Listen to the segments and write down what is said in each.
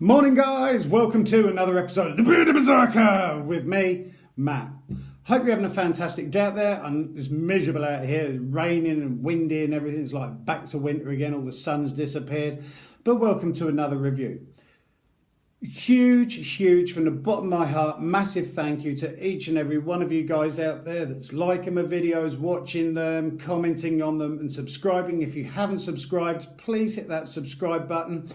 Morning guys, welcome to another episode of The Bearded Berserker with me, Matt. Hope you're having a fantastic day out there. It's miserable out here, it's raining and windy and everything. It's like back to winter again, all the sun's disappeared. But welcome to another review. Huge from the bottom of my heart, massive thank you to each and every one of you guys out there that's liking my videos, watching them, commenting on them and subscribing. If you haven't subscribed, please hit that subscribe button,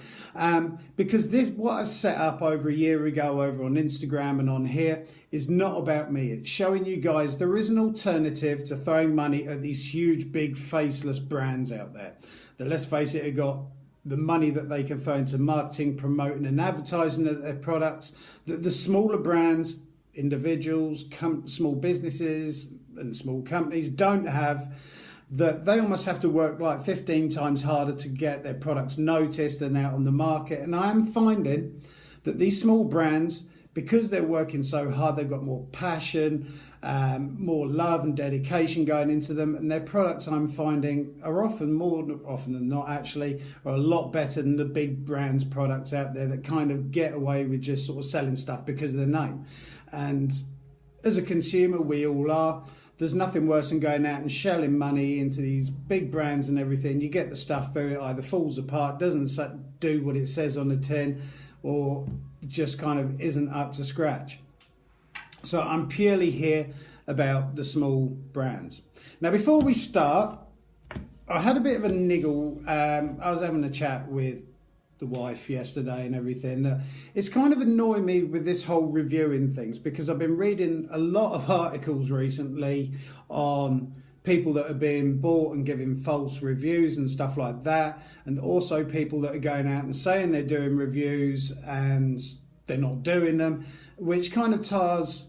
because this, what I set up over a year ago over on Instagram and on here, is not about me. It's showing you guys there is an alternative to throwing money at these huge big faceless brands out there that, let's face it, have got the money that they can throw into marketing, promoting and advertising their products, that the smaller brands, individuals, small businesses and small companies don't have, that they almost have to work like 15 times harder to get their products noticed and out on the market. And I am finding that these small brands, because they're working so hard, they've got more passion, more love and dedication going into them, and their products, I'm finding, are often, more often than not actually, are a lot better than the big brands products out there that kind of get away with just sort of selling stuff because of their name. And as a consumer, we all are. There's nothing worse than going out and shelling money into these big brands and everything. You get the stuff through, it either falls apart, doesn't do what it says on the tin, or just kind of isn't up to scratch. So I'm purely here about the small brands. Now, before we start, I had a bit of a niggle. I was having a chat with the wife yesterday and everything. It's kind of annoying me with this whole reviewing things, because I've been reading a lot of articles recently on people that are being bought and giving false reviews and stuff like that, and also people that are going out and saying they're doing reviews and they're not doing them, which kind of tars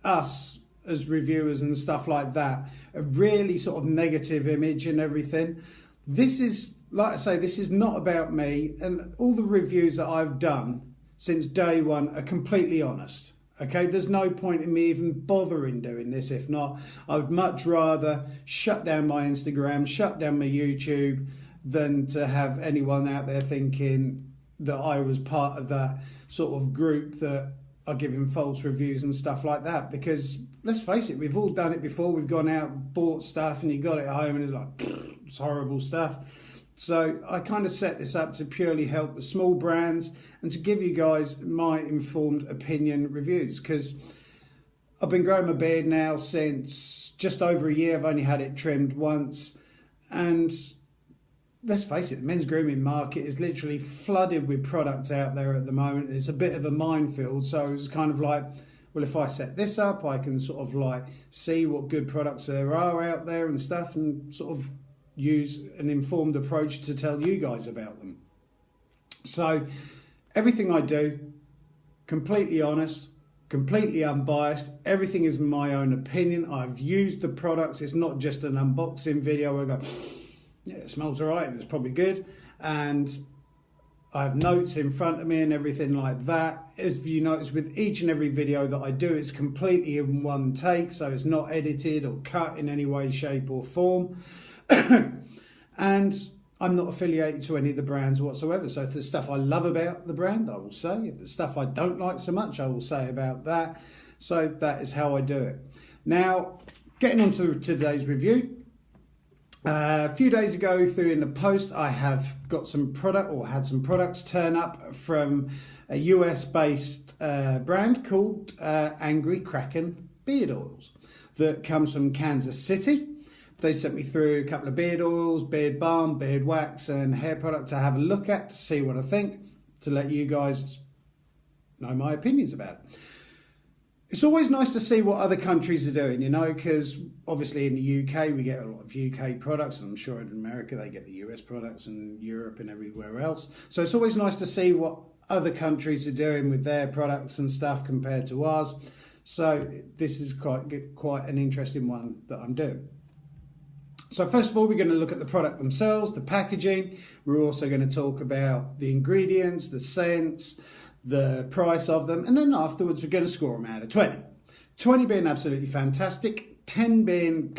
us as reviewers and stuff like that a really sort of negative image and everything. This is, like I say, this is not about me, and all the reviews that I've done since day one are completely honest. Okay, there's no point in me even bothering doing this. If not, I would much rather shut down my Instagram, shut down my YouTube, than to have anyone out there thinking that I was part of that sort of group that are giving false reviews and stuff like that. Because let's face it, we've all done it before. We've gone out, bought stuff, and you got it home and it's like, it's horrible stuff. So I kind of set this up to purely help the small brands and to give you guys my informed opinion reviews, because I've been growing my beard now since just over a year. I've only had it trimmed once, and let's face it, the men's grooming market is literally flooded with products out there at the moment. It's a bit of a minefield. So it's kind of like, well, if I set this up, I can sort of like see what good products there are out there and stuff, and sort of use an informed approach to tell you guys about them. So everything I do, completely honest, completely unbiased. Everything is my own opinion. I've used the products. It's not just an unboxing video where I go, yeah, it smells all right and it's probably good, and I have notes in front of me and everything like that. As you notice, with each and every video that I do, it's completely in one take, so it's not edited or cut in any way, shape or form. And I'm not affiliated to any of the brands whatsoever. So if there's stuff I love about the brand, I will say. If there's stuff I don't like so much, I will say about that. So that is how I do it. Now, getting on to today's review. A few days ago through in the post, I have got some product, or had some products turn up from a US based brand called Angry Kraken Beard Oils that comes from Kansas City. They sent me through a couple of beard oils, beard balm, beard wax and hair product to have a look at, to see what I think, to let you guys know my opinions about it. It's always nice to see what other countries are doing, you know, because obviously in the UK we get a lot of UK products, and I'm sure in America they get the US products, and Europe and everywhere else. So it's always nice to see what other countries are doing with their products and stuff compared to ours. So this is quite an interesting one that I'm doing. So first of all, we're going to look at the product themselves, the packaging. We're also going to talk about the ingredients, the scents, the price of them, and then afterwards we're going to score them out of 20. 20 being absolutely fantastic, 10 being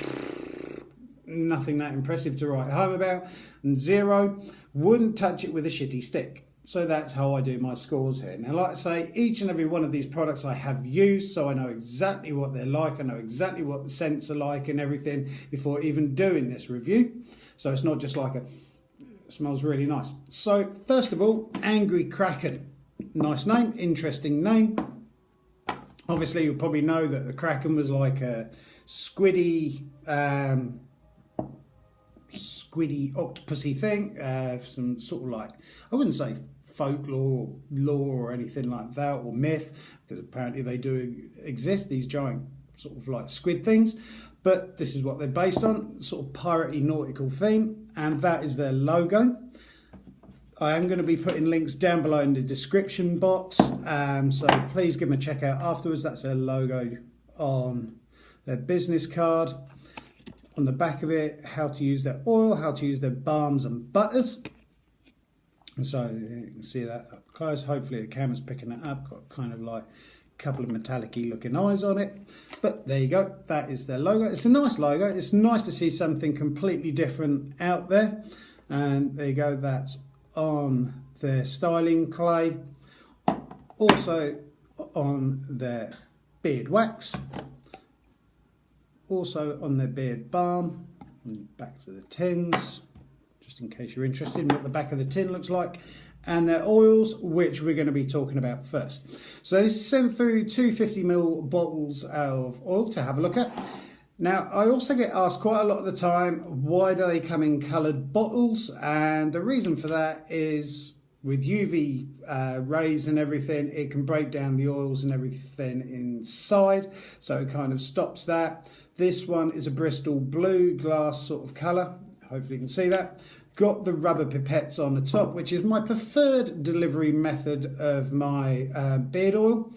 nothing that impressive to write home about, and 0, wouldn't touch it with a shitty stick. So that's how I do my scores here. Now, like I say, each and every one of these products I have used, so I know exactly what they're like. I know exactly what the scents are like and everything before even doing this review. So it's not just like it smells really nice. So first of all, Angry Kraken. Nice name, interesting name. Obviously, you'll probably know that the Kraken was like a squiddy octopusy thing, some sort of like, I wouldn't say folklore, lore or anything like that, or myth, because apparently they do exist, these giant sort of like squid things, but this is what they're based on, sort of piratey nautical theme, and that is their logo. I am going to be putting links down below in the description box, so please give them a check out afterwards. That's their logo on their business card. On the back of it, how to use their oil, how to use their balms and butters. And so you can see that up close. Hopefully the camera's picking it up. Got kind of like a couple of metallic-y looking eyes on it. But there you go. That is their logo. It's a nice logo. It's nice to see something completely different out there. And there you go. That's on their styling clay. Also on their beard wax. Also on their beard balm, and back to the tins, just in case you're interested in what the back of the tin looks like, and their oils, which we're going to be talking about first. So this is sent through 250ml bottles of oil to have a look at. Now, I also get asked quite a lot of the time, why do they come in coloured bottles? And the reason for that is with UV rays and everything, it can break down the oils and everything inside, so it kind of stops that. This one is a Bristol blue glass sort of colour. Hopefully you can see that. Got the rubber pipettes on the top, which is my preferred delivery method of my beard oil.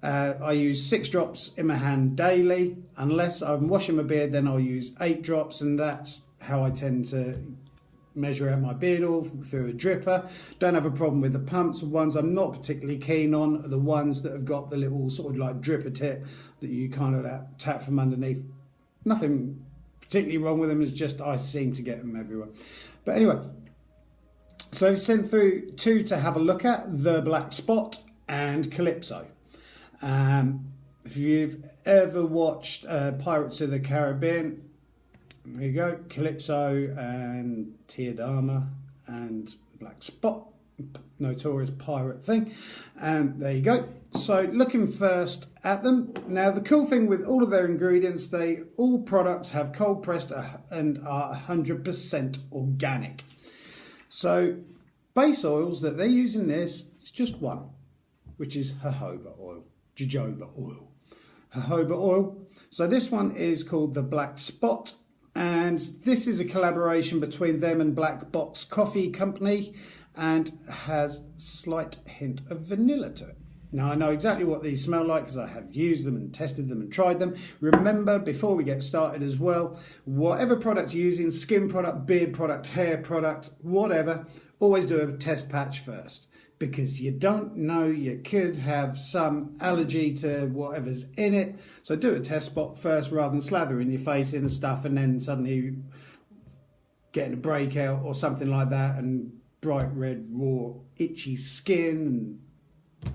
I use 6 drops in my hand daily. Unless I'm washing my beard, then I'll use 8 drops, and that's how I tend to measure out my beard oil through a dripper. Don't have a problem with the pumps. The ones I'm not particularly keen on are the ones that have got the little sort of like dripper tip that you kind of tap from underneath. Nothing particularly wrong with them, it's just I seem to get them everywhere. But anyway, so I've sent through 2 to have a look at, the Black Spot and Calypso. If you've ever watched Pirates of the Caribbean, there you go, Calypso and Tiadama and Black Spot, notorious pirate thing, and there you go. So looking first at them. Now the cool thing with all of their ingredients, all products have cold pressed and are 100% organic. So base oils that they're using this is just one, which is jojoba oil. Jojoba oil. So this one is called the Black Spot, and this is a collaboration between them and Black Box Coffee Company, and has a slight hint of vanilla to it. Now I know exactly what these smell like because I have used them and tested them and tried them. Remember, before we get started as well, whatever product you're using, skin product, beard product, hair product, whatever, always do a test patch first, because you don't know, you could have some allergy to whatever's in it. So do a test spot first rather than slathering your face in and stuff and then suddenly getting a breakout or something like that and bright red, raw, itchy skin and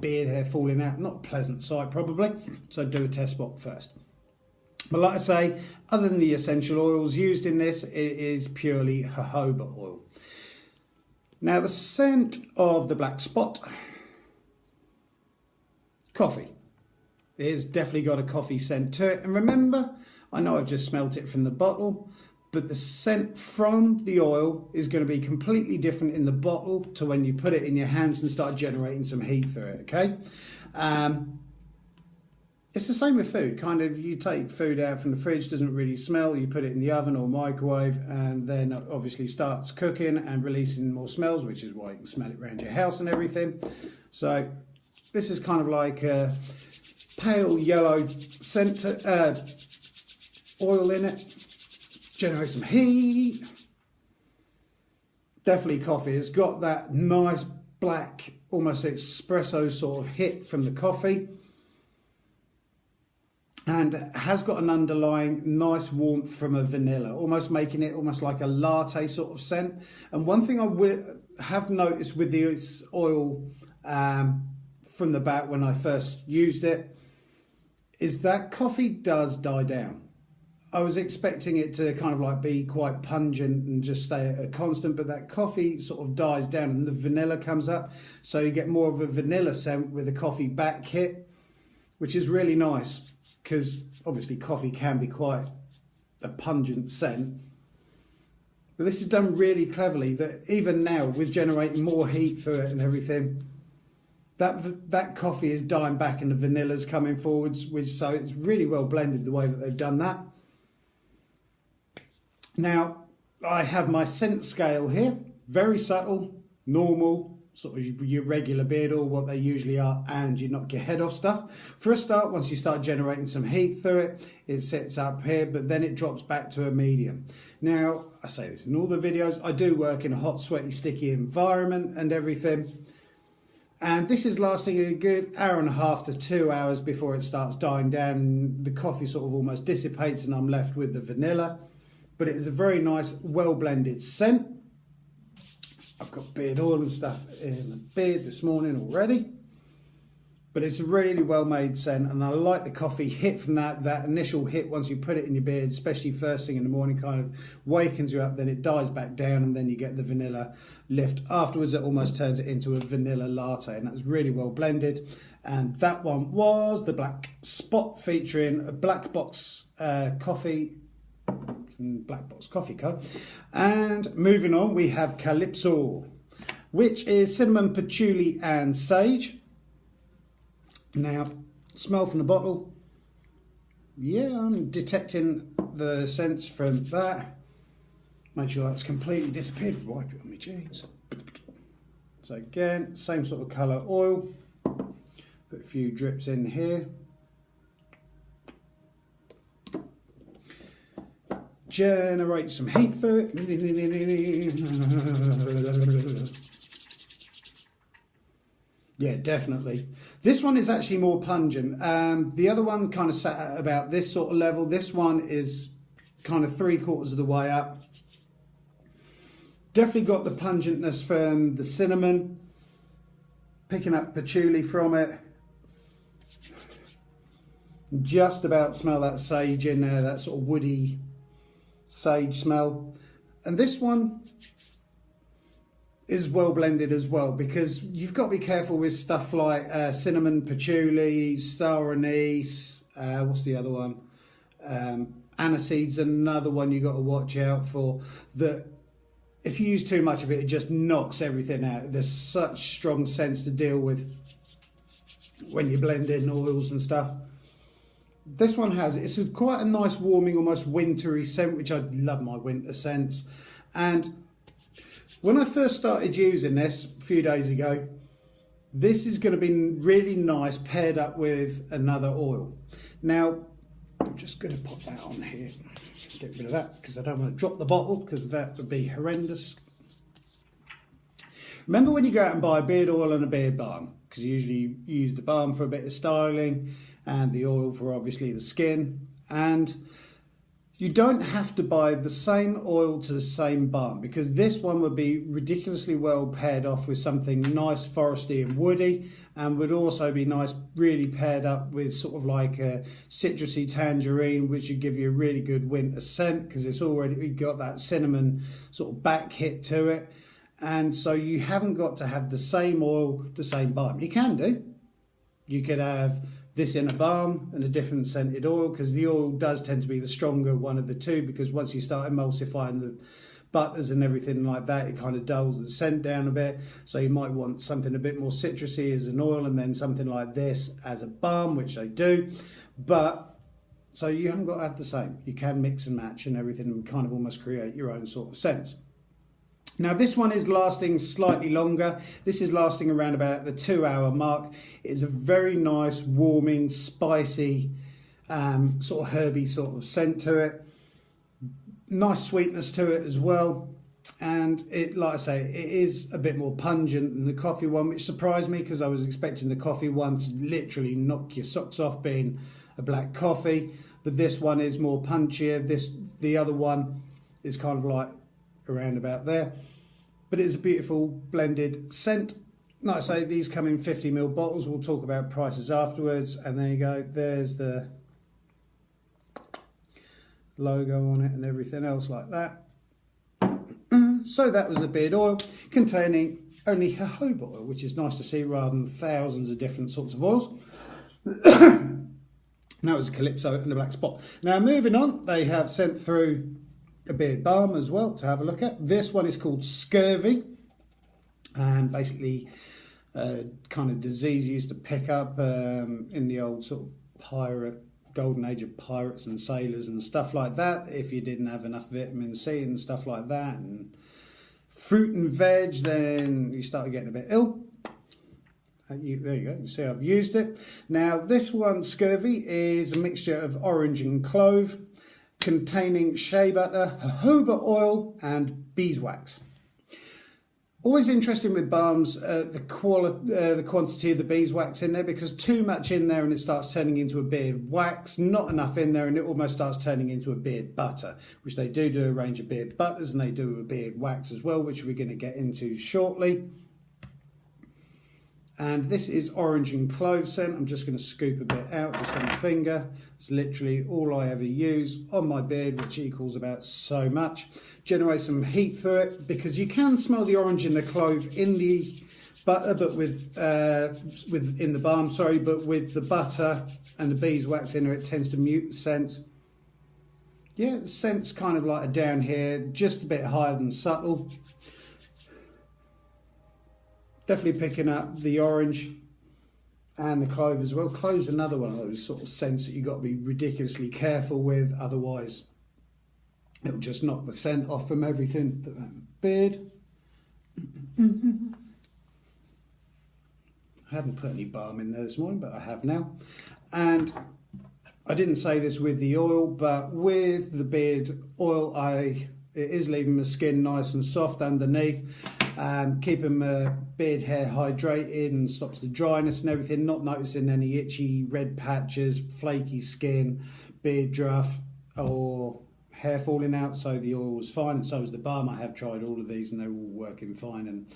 beard hair falling out. Not a pleasant sight probably. So do a test spot first. But like I say, other than the essential oils used in this, it is purely jojoba oil. Now the scent of the Black Spot, coffee. It's definitely got a coffee scent to it. And remember, I know I've just smelt it from the bottle, but the scent from the oil is going to be completely different in the bottle to when you put it in your hands and start generating some heat through it, okay? It's the same with food. Kind of, you take food out from the fridge, doesn't really smell, you put it in the oven or microwave, and then obviously starts cooking and releasing more smells, which is why you can smell it around your house and everything. So this is kind of like a pale yellow scent, oil in it. Generate some heat. Definitely coffee. It's got that nice black, almost espresso sort of hit from the coffee, and has got an underlying nice warmth from a vanilla, almost making it almost like a latte sort of scent. And one thing I have noticed with this oil from the back when I first used it is that coffee does die down. I was expecting it to kind of like be quite pungent and just stay at a constant, but that coffee sort of dies down and the vanilla comes up. So you get more of a vanilla scent with the coffee back hit, which is really nice because obviously coffee can be quite a pungent scent. But this is done really cleverly that even now with generating more heat through it and everything, that coffee is dying back and the vanilla's coming forwards, so it's really well blended the way that they've done that. Now, I have my scent scale here, very subtle, normal, sort of your regular beard oil, what they usually are, and you knock your head off stuff. For a start, once you start generating some heat through it, it sits up here, but then it drops back to a medium. Now, I say this in all the videos, I do work in a hot, sweaty, sticky environment and everything. And this is lasting a good hour and a half to 2 hours before it starts dying down. And the coffee sort of almost dissipates and I'm left with the vanilla. But it is a very nice, well-blended scent. I've got beard oil and stuff in the beard this morning already. But it's a really well-made scent, and I like the coffee hit from that initial hit once you put it in your beard, especially first thing in the morning, kind of wakens you up, then it dies back down, and then you get the vanilla lift. Afterwards, it almost turns it into a vanilla latte, and that's really well blended. And that one was the Black Spot featuring a Black Box coffee from Black Box Coffee Co. And moving on, we have Calypso, which is cinnamon, patchouli, and sage. Now, smell from the bottle. Yeah, I'm detecting the scents from that. Make sure that's completely disappeared. Wipe it on my jeans. So again, same sort of colour oil. Put a few drips in here. Generate some heat through it. Yeah, definitely. This one is actually more pungent. The other one kind of sat at about this sort of level. This one is kind of 3/4 of the way up. Definitely got the pungentness from the cinnamon. Picking up patchouli from it. Just about smell that sage in there, that sort of woody sage smell. And this one is well blended as well, because you've got to be careful with stuff like cinnamon, patchouli, star anise, what's the other one? Aniseed's another one you got to watch out for. That if you use too much of it, it just knocks everything out. There's such strong scents to deal with when you blend in oils and stuff. This one it's quite a nice warming, almost wintry scent, which I love my winter scents. And when I first started using this a few days ago, this is going to be really nice paired up with another oil. Now, I'm just going to put that on here. Get rid of that because I don't want to drop the bottle, because that would be horrendous. Remember when you go out and buy a beard oil and a beard balm? Because you usually use the balm for a bit of styling and the oil for obviously the skin. And you don't have to buy the same oil to the same balm, because this one would be ridiculously well paired off with something nice foresty and woody, and would also be nice really paired up with sort of like a citrusy tangerine, which would give you a really good winter scent because it's already got that cinnamon sort of back hit to it. And so you haven't got to have the same oil, the same balm. You can do. You could have this in a balm and a different scented oil, because the oil does tend to be the stronger one of the two, because once you start emulsifying the butters and everything like that, it kind of dulls the scent down a bit. So you might want something a bit more citrusy as an oil, and then something like this as a balm, which they do. But so you haven't got to have the same. You can mix and match and everything and kind of almost create your own sort of scents. Now this one is lasting slightly longer. This is lasting around about the 2-hour mark. It's a very nice, warming, spicy, sort of herby sort of scent to it. Nice sweetness to it as well. And it, like I say, it is a bit more pungent than the coffee one, which surprised me because I was expecting the coffee one to literally knock your socks off, being a black coffee. But this one is more punchier. The other one is kind of like around about there. but it's a beautiful blended scent. Like I say, these come in 50ml bottles. We'll talk about prices afterwards. And there you go. There's the logo on it and everything else like that. So that was the beard oil, containing only jojoba oil, which is nice to see rather than thousands of different sorts of oils. That was a Calypso and a black spot. Now moving on, they have sent through a beard balm as well to have a look at. This one is called Scurvy, and basically kind of disease you used to pick up in the old sort of golden age of pirates and sailors and stuff like that, if you didn't have enough vitamin C and stuff like that, and fruit and veg, then you started getting a bit ill. There you go, you see I've used it. Now this one, Scurvy, is a mixture of orange and clove, containing shea butter, jojoba oil and beeswax. Always interesting with balms, the quantity of the beeswax in there, because too much in there and it starts turning into a beard wax, not enough in there and it almost starts turning into a beard butter, which they do a range of beard butters, and they do a beard wax as well, which we're going to get into shortly. And this is orange and clove scent. I'm just going to scoop a bit out just on my finger. It's literally all I ever use on my beard, which equals about so much. Generate some heat through it, because you can smell the orange and the clove in the butter, but in the balm, sorry, but with the butter and the beeswax in there, it tends to mute the scent. Yeah, the scent's kind of like a down here, just a bit higher than subtle. Definitely picking up the orange and the clove as well. Clove's another one of those sort of scents that you've got to be ridiculously careful with, otherwise it'll just knock the scent off from everything. Put that in the beard. I hadn't put any balm in there this morning, but I have now. And I didn't say this with the oil, but with the beard oil, it is leaving my skin nice and soft underneath. Keeping my beard hair hydrated and stops the dryness and everything, not noticing any itchy red patches, flaky skin, beard druff or hair falling out. So the oil was fine, and so was the balm. I have tried all of these and they're all working fine and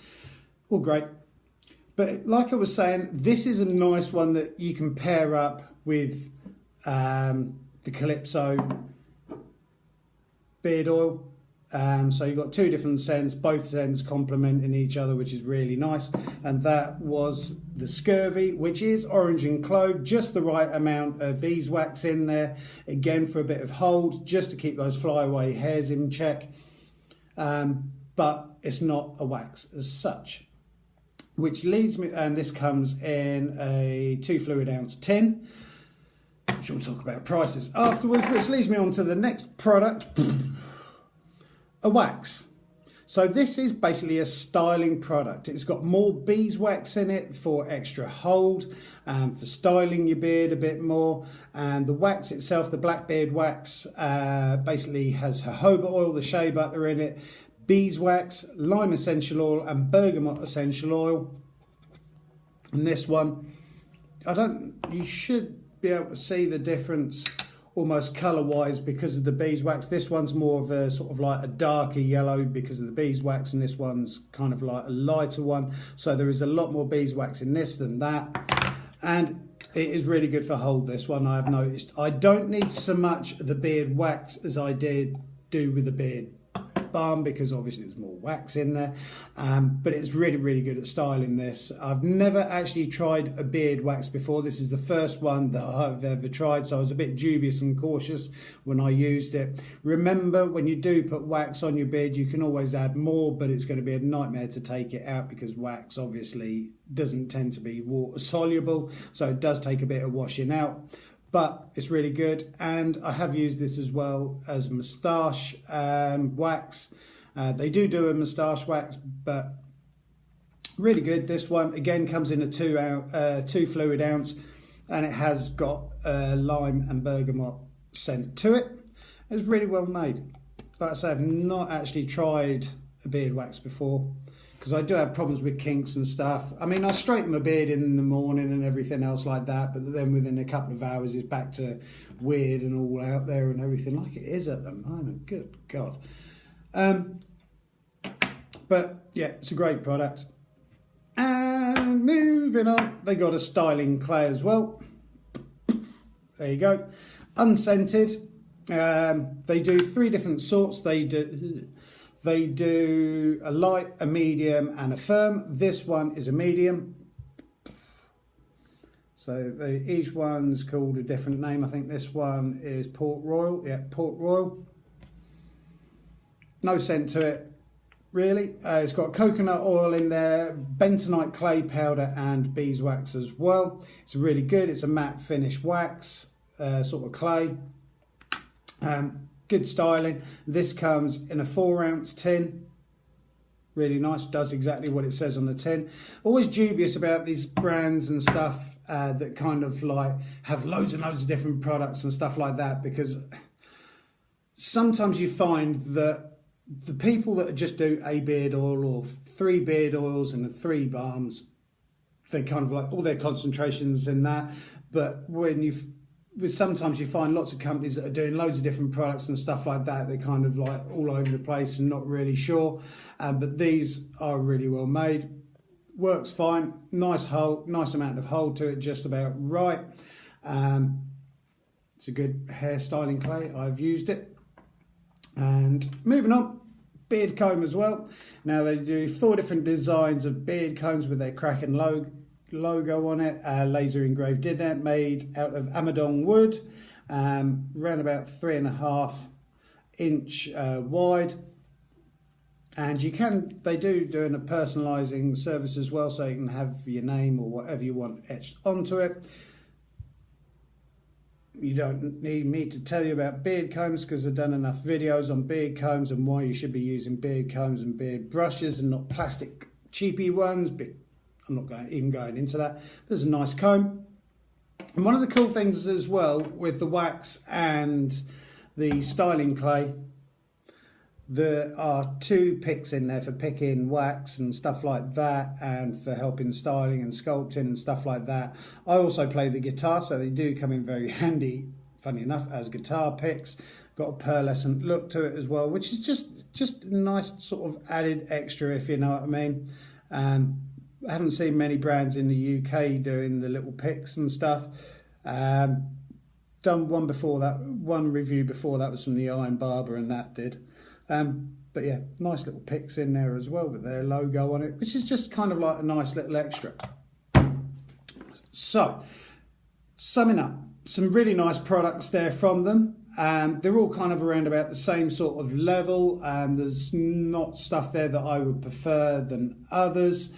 all great. But like I was saying, this is a nice one that you can pair up with the Calypso beard oil. So you've got two different scents, both scents complementing each other, which is really nice. And that was the Scurvy, which is orange and clove, just the right amount of beeswax in there, again for a bit of hold, just to keep those flyaway hairs in check. But it's not a wax as such, which leads me, and this comes in a 2 fluid ounce tin, which we'll talk about prices afterwards, which leads me on to the next product. A wax. So this is basically a styling product. It's got more beeswax in it for extra hold, for styling your beard a bit more. And the wax itself, the black beard wax, basically has jojoba oil, the shea butter in it, beeswax, lime essential oil and bergamot essential oil. And this one, you should be able to see the difference almost colour wise because of the beeswax. This one's more of a sort of like a darker yellow because of the beeswax, and this one's kind of like a lighter one. So there is a lot more beeswax in this than that, and it is really good for hold, this one, I've noticed. I don't need so much the beard wax as I do with the beard balm, because obviously there's more wax in there, but it's really good at styling this. I've never actually tried a beard wax before. This is the first one that I've ever tried, so I was a bit dubious and cautious when I used it. Remember, when you do put wax on your beard, you can always add more, but it's going to be a nightmare to take it out because wax obviously doesn't tend to be water soluble, so it does take a bit of washing out. But it's really good, and I have used this as well as moustache wax. They do a moustache wax, but really good. This one again comes in a 2 fluid ounce, and it has got lime and bergamot scent to it. It's really well made. Like I say, I've not actually tried a beard wax before, because I do have problems with kinks and stuff. I mean, I straighten my beard in the morning and everything else like that, but then within a couple of hours it's back to weird and all out there and everything, like it is at the moment. Good God. But yeah, it's a great product. And moving on, they got a styling clay as well. There you go. Unscented. They do 3 different sorts. They do a light, a medium and a firm. This one is a medium. So each one's called a different name. I think this one is Port Royal. Yeah, Port Royal. No scent to it, really. It's got coconut oil in there, bentonite clay powder and beeswax as well. It's really good. It's a matte finish wax, sort of clay. Good styling. This comes in a 4-ounce tin. Really nice. Does exactly what it says on the tin. Always dubious about these brands and stuff that kind of like have loads and loads of different products and stuff like that, because sometimes you find that the people that just do a beard oil or 3 beard oils and 3 balms, they kind of like all their concentrations in that. But sometimes you find lots of companies that are doing loads of different products and stuff like that. They're kind of like all over the place and not really sure. But these are really well made. Works fine. Nice hold, nice amount of hold to it, just about right. It's a good hair styling clay. I've used it. And moving on, beard comb as well. Now they do 4 different designs of beard combs with their Kraken logo on it, laser engraved in it, made out of Amadon wood, around about 3.5 inch wide. And they do doing a personalising service as well, so you can have your name or whatever you want etched onto it. You don't need me to tell you about beard combs, because I've done enough videos on beard combs and why you should be using beard combs and beard brushes and not plastic cheapy ones. But I'm not even going into that. There's a nice comb. And one of the cool things as well with the wax and the styling clay, there are 2 picks in there for picking wax and stuff like that, and for helping styling and sculpting and stuff like that. I also play the guitar, so they do come in very handy, funny enough, as guitar picks. Got a pearlescent look to it as well, which is just a nice sort of added extra, if you know what I mean. I haven't seen many brands in the UK doing the little picks and stuff. Done one review before that was from the Iron Barber, and that did. But yeah, nice little picks in there as well with their logo on it, which is just kind of like a nice little extra. So, summing up, some really nice products there from them. They're all kind of around about the same sort of level. There's not stuff there that I would prefer than others.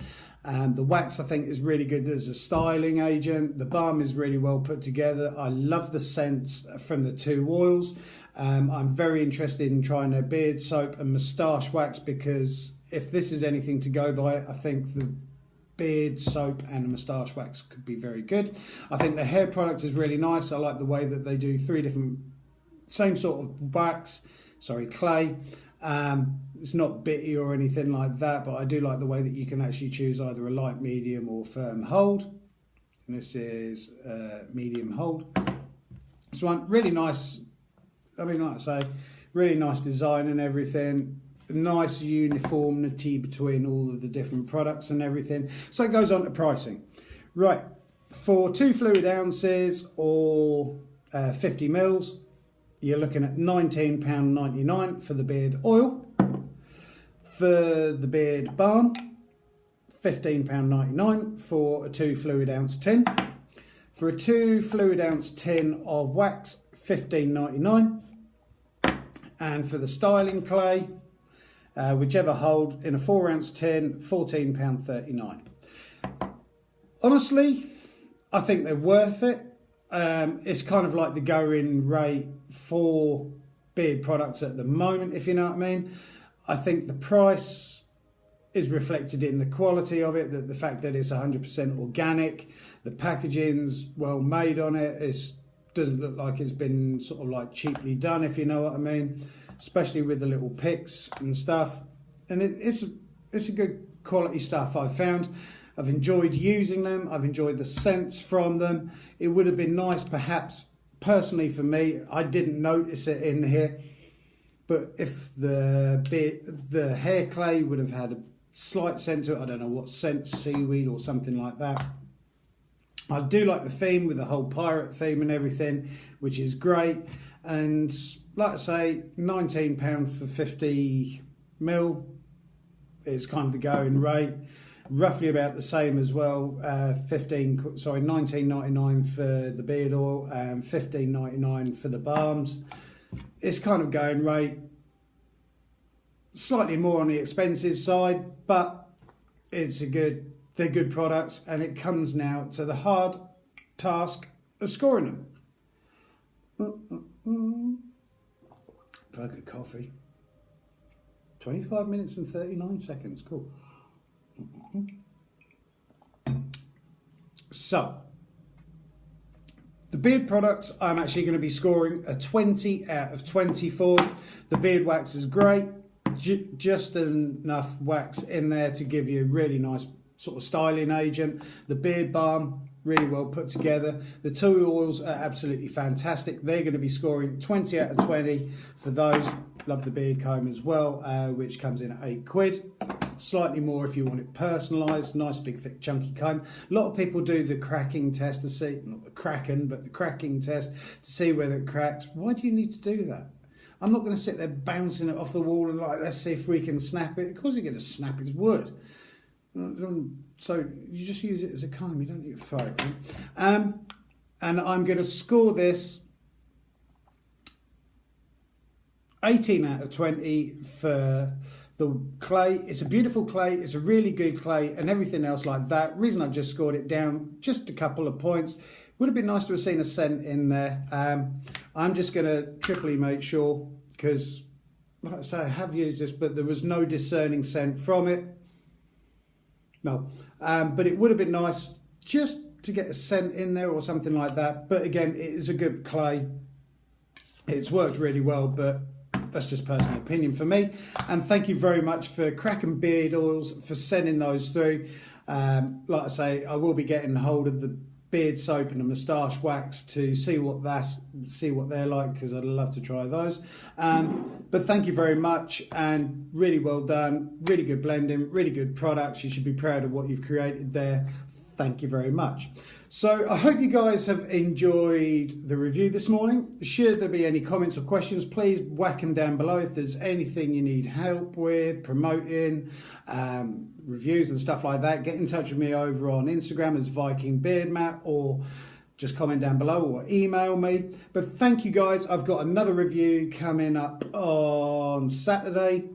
The wax, I think, is really good as a styling agent. The balm is really well put together. I love the scents from the 2 oils. I'm very interested in trying their beard soap and moustache wax, because if this is anything to go by, I think the beard soap and the moustache wax could be very good. I think the hair product is really nice. I like the way that they do 3 different, same sort of clay. It's not bitty or anything like that, but I do like the way that you can actually choose either a light, medium or firm hold. And this is medium hold. This one, really nice. I mean, like I say, really nice design and everything. Nice uniformity between all of the different products and everything. So it goes on to pricing. Right, for 2 fluid ounces or 50 mils, you're looking at £19.99 for the beard oil. For the beard balm, £15.99 for a 2 fluid ounce tin. For a 2 fluid ounce tin of wax, £15.99. And for the styling clay, whichever hold in a 4 ounce tin, £14.39. Honestly, I think they're worth it. It's kind of like the going rate for beard products at the moment, if you know what I mean. I think the price is reflected in the quality of it, that the fact that it's 100% organic, the packaging's well made on it, doesn't look like it's been sort of like cheaply done, if you know what I mean, especially with the little picks and stuff. And it's a good quality stuff, I've found. I've enjoyed using them. I've enjoyed the scents from them. It would have been nice, perhaps, personally for me, I didn't notice it in here, but if the hair clay would have had a slight scent to it. I don't know what scent, seaweed or something like that. I do like the theme with the whole pirate theme and everything, which is great. And like I say, £19 for 50ml is kind of the going rate. Roughly about the same as well. £19.99 for the beard oil and £15.99 for the balms. It's kind of going rate. Slightly more on the expensive side, but they're good products, and it comes now to the hard task of scoring them. Glug of coffee. 25 minutes and 39 seconds. Cool. So, the beard products, I'm actually going to be scoring a 20 out of 24. The beard wax is great. Just enough wax in there to give you a really nice sort of styling agent. The beard balm, really well put together. The two oils are absolutely fantastic. They're going to be scoring 20 out of 20 for those. Love the beard comb as well, which comes in at £8. Slightly more if you want it personalised. Nice big thick chunky comb. A lot of people do the cracking test to see, not the Kraken, but the cracking test to see whether it cracks. Why do you need to do that? I'm not going to sit there bouncing it off the wall and like, let's see if we can snap it. Of course you're going to snap it, it's wood. So you just use it as a comb, you don't need to throw it. And I'm going to score this 18 out of 20 for the clay. It's a beautiful clay, it's a really good clay and everything else like that. Reason I just scored it down, just a couple of points. Would have been nice to have seen a scent in there. I'm just going to triply make sure, because like I say, I have used this, but there was no discerning scent from it. No, but it would have been nice just to get a scent in there or something like that. But again, it is a good clay. It's worked really well, but that's just personal opinion for me. And thank you very much for Kraken Beard Oils for sending those through. Like I say, I will be getting hold of the beard soap and the moustache wax to see what they're like, because I'd love to try those. But thank you very much, and really well done. Really good blending, really good products. You should be proud of what you've created there. Thank you very much. So I hope you guys have enjoyed the review this morning. Should there be any comments or questions, please whack them down below. If there's anything you need help with, promoting, reviews and stuff like that, get in touch with me over on Instagram as Viking Beard Mat, or just comment down below or email me. But thank you guys. I've got another review coming up on Saturday.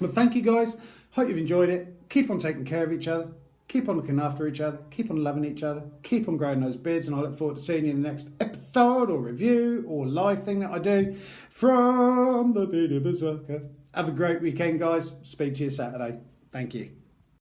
But thank you guys. Hope you've enjoyed it. Keep on taking care of each other. Keep on looking after each other, keep on loving each other, keep on growing those beards, and I look forward to seeing you in the next episode or review or live thing that I do from the Bearded Berserker. Have a great weekend, guys. Speak to you Saturday. Thank you.